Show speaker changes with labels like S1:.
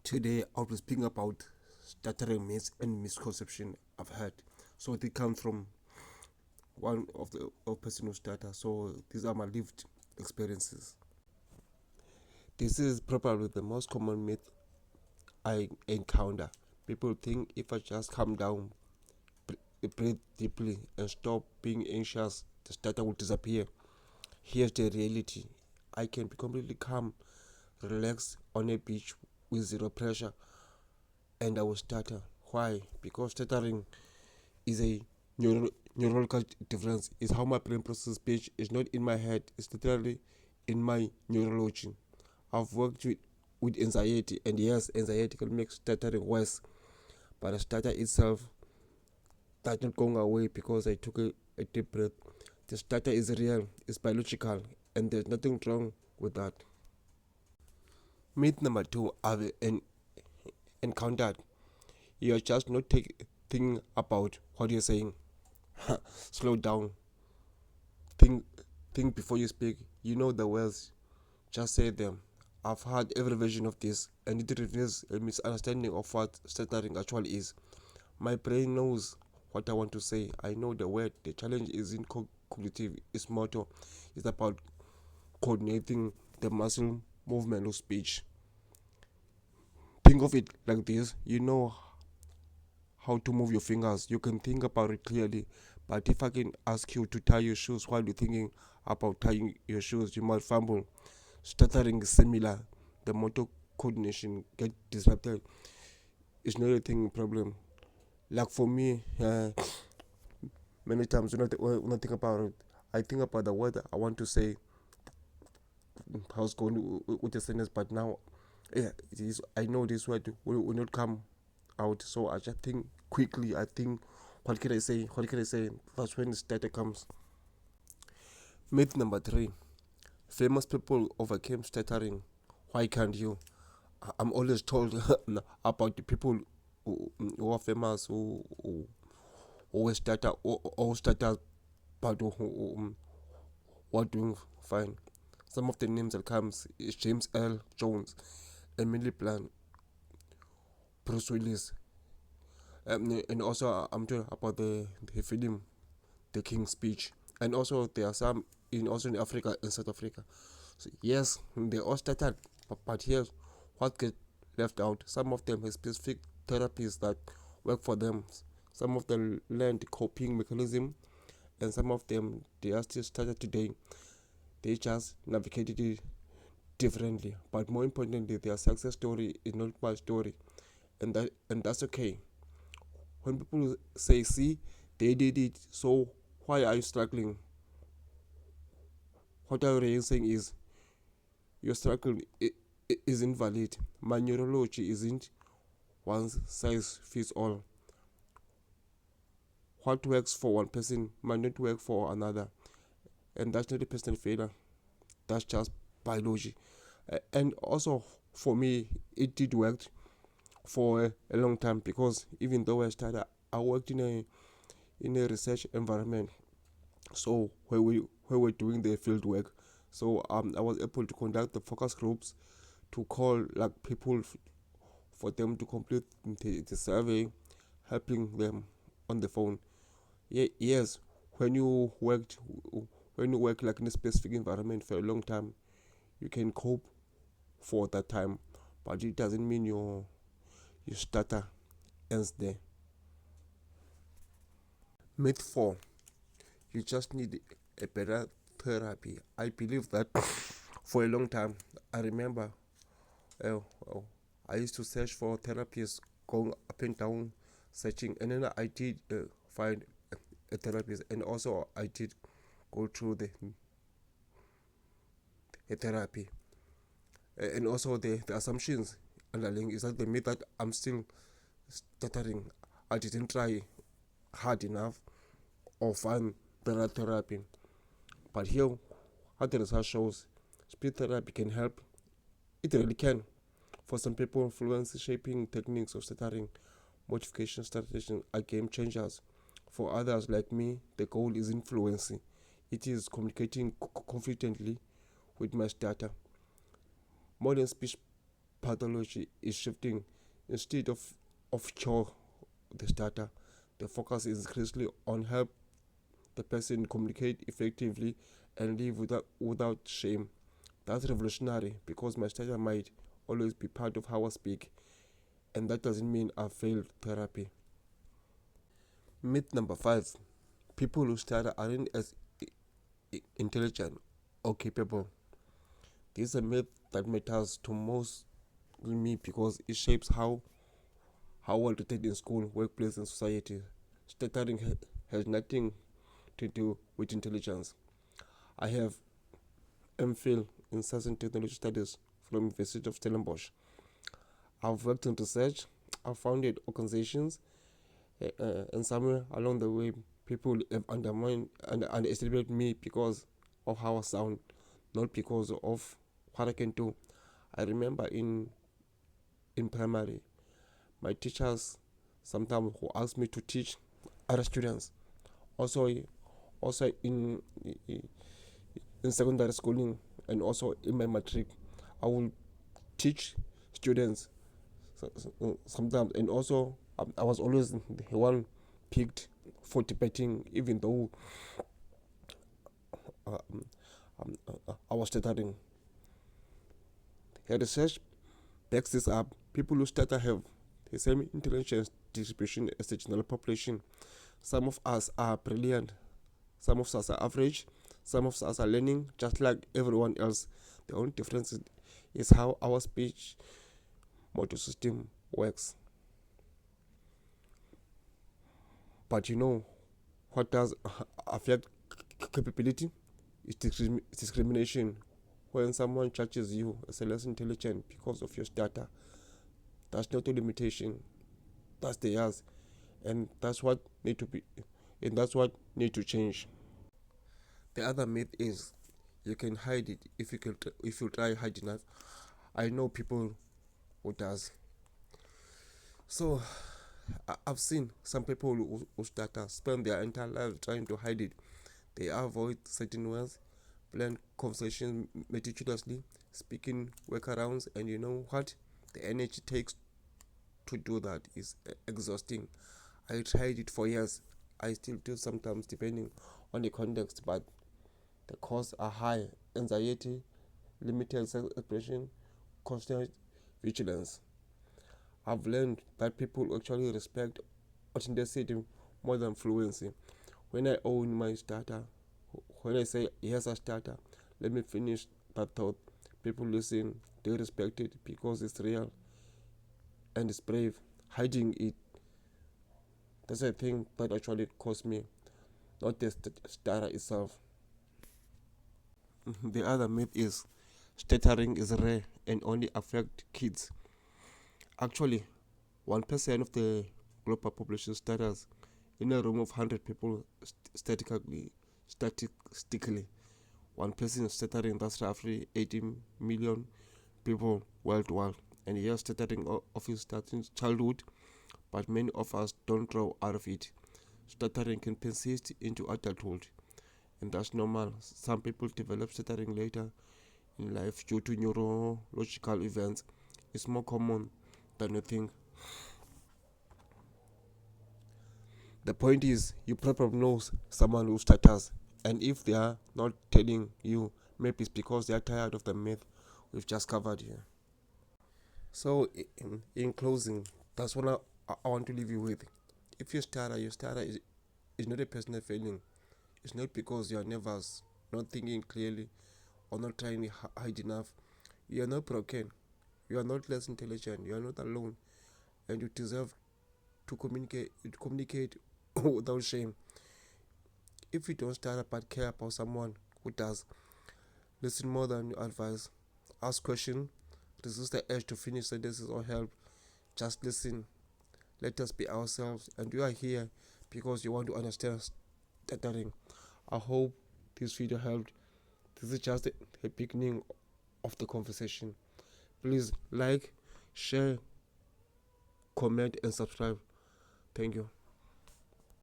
S1: Today I'll be speaking about stuttering myths and misconception I've heard. So they come from one of the person who stutter. So these are my lived experiences. This is probably the most common myth I encounter. People think if I just calm down, breathe deeply, and stop being anxious, the stutter will disappear. Here's the reality: I can be completely calm, relaxed on a beach with zero pressure, and I will stutter. Why? Because stuttering is a neurological difference. Is how my brain processes speech. It's not in my head. It's literally in my neurology. I've worked with anxiety, and yes, anxiety can make stuttering worse. But the stutter itself that's not going away because I took a deep breath. The stutter is real. It's biological, and there's nothing wrong with that. Myth number two I've encountered. You're just not thinking about what you're saying. Slow down. Think think before you speak. You know the words. Just say them. I've heard every version of this, and it reveals a misunderstanding of what stuttering actually is. My brain knows what I want to say. I know the word. The challenge isn't cognitive. It's motor. It's about coordinating the muscle movement of speech. Think of it like this. You know how to move your fingers. You can think about it clearly. But if I can ask you to tie your shoes while you're thinking about tying your shoes, you might fumble. Stuttering is similar. The motor coordination get disrupted. It's not a thing problem. Like for me, many times when I think about it, I think about the word I want to say. I was going with the sentence, but now, yeah, it is. I know this word will not come out, so I just think quickly. I think, what can I say? What can I say? That's when the stutter comes. Myth number three: famous people overcame stuttering. Why can't you? I'm always told about the people who are famous, who stutter, who stutter, but who are doing fine. Some of the names that comes is James L. Jones, Emily Blunt, Bruce Willis, and also I'm talking about the film, The King's Speech, and also there are some in Africa and South Africa. So yes, they all started, but here's what get left out. Some of them have specific therapies that work for them. Some of them learned coping mechanism, and some of them they are still started today. They just navigated it differently. But more importantly, their success story is not my story, and that's okay. When people say, "See, they did it," so why are you struggling? What I'm really saying is your struggle isn't valid. My neurology isn't one size fits all. What works for one person might not work for another, and that's not a personal failure. That's just biology. And also for me, it did work for a long time because even though I started, I worked in a research environment. So where we're doing the field work, so I was able to conduct the focus groups to call like people for them to complete the survey, helping them on the phone. Yeah, yes, when you worked when you work like in a specific environment for a long time, you can cope for that time, but it doesn't mean your stutter ends there. Myth four: you just need a better therapy. I believe that for a long time. I remember uh, uh, I used to search for therapists, going up and down, searching, and then I did find a therapist, and also I did go through the therapy. And also the assumptions underlying is that the myth that I'm still stuttering. I didn't try hard enough or find the right therapy. But here, how the research shows, speech therapy can help. It really can. For some people, fluency shaping techniques of stuttering, modification strategies are game changers. For others, like me, the goal is fluency. It is communicating confidently with my stutter. Modern speech pathology is shifting. Instead of cure the stutter, the focus is increasingly on help the person communicate effectively and live without shame. That's revolutionary because my stutter might always be part of how I speak, and that doesn't mean I failed therapy. Myth number 5: people who stutter aren't as intelligent or capable. This is a myth that matters to most me because it shapes how well treated in school, workplace, and society. Stuttering has nothing to do with intelligence. I have MPhil in Science and Technology Studies from University of Stellenbosch. I've worked in research, I've founded organizations, and somewhere along the way, people have undermined and underestimated me because of how I sound, not because of what I can do. I remember in primary, my teachers sometimes who asked me to teach other students. Also, also in secondary schooling and also in my matric, I will teach students sometimes, and also I was always the one picked for debating, even though uh, I was stuttering. The research backs this up. People who stutter have the same intelligence distribution as the general population. Some of us are brilliant, some of us are average, some of us are learning just like everyone else. The only difference is how our speech motor system works. But you know what does affect capability? It's discrimination. When someone judges you as a less intelligent because of your stutter, that's not a limitation. That's theirs, and that's what need to change. The other myth is you can hide it if you try hard enough. I know people who does. So I've seen some people who stutter spend their entire life trying to hide it. They avoid certain words, plan conversations meticulously, speaking workarounds, and you know what? The energy takes to do that is exhausting. I tried it for years. I still do sometimes, depending on the context, but the costs are high. Anxiety, limited self expression, constant vigilance. I've learned that people actually respect authenticity more than fluency. When I own my starter, when I say yes, I starter, let me finish that thought. People listen, they respect it because it's real and it's brave. Hiding it, that's a thing that actually cost me, not the starter itself. The other myth is stuttering is rare and only affect kids. Actually, 1% of the global population stutters. In a room of 100 people, statistically, one person is stuttering. That's roughly 18 million people worldwide. And yes, stuttering often starts in childhood, but many of us don't grow out of it. Stuttering can persist into adulthood, and that's normal. Some people develop stuttering later in life due to neurological events. It's more common than you think. The point is, you probably know someone who stutters, and if they are not telling you, maybe it's because they are tired of the myth we've just covered here. So, in closing, that's what I want to leave you with. If you stutter is not a personal failing. It's not because you are nervous, not thinking clearly, or not trying hard enough. You are not broken. You are not less intelligent. You are not alone, and you deserve to communicate without shame. If you don't stutter but care about someone who does, listen more than you advise. Ask questions. Resist the urge to finish sentences or help. Just listen. Let us be ourselves. And you are here because you want to understand stuttering. I hope this video helped. This is just a beginning of the conversation. Please like, share, comment, and subscribe. Thank you.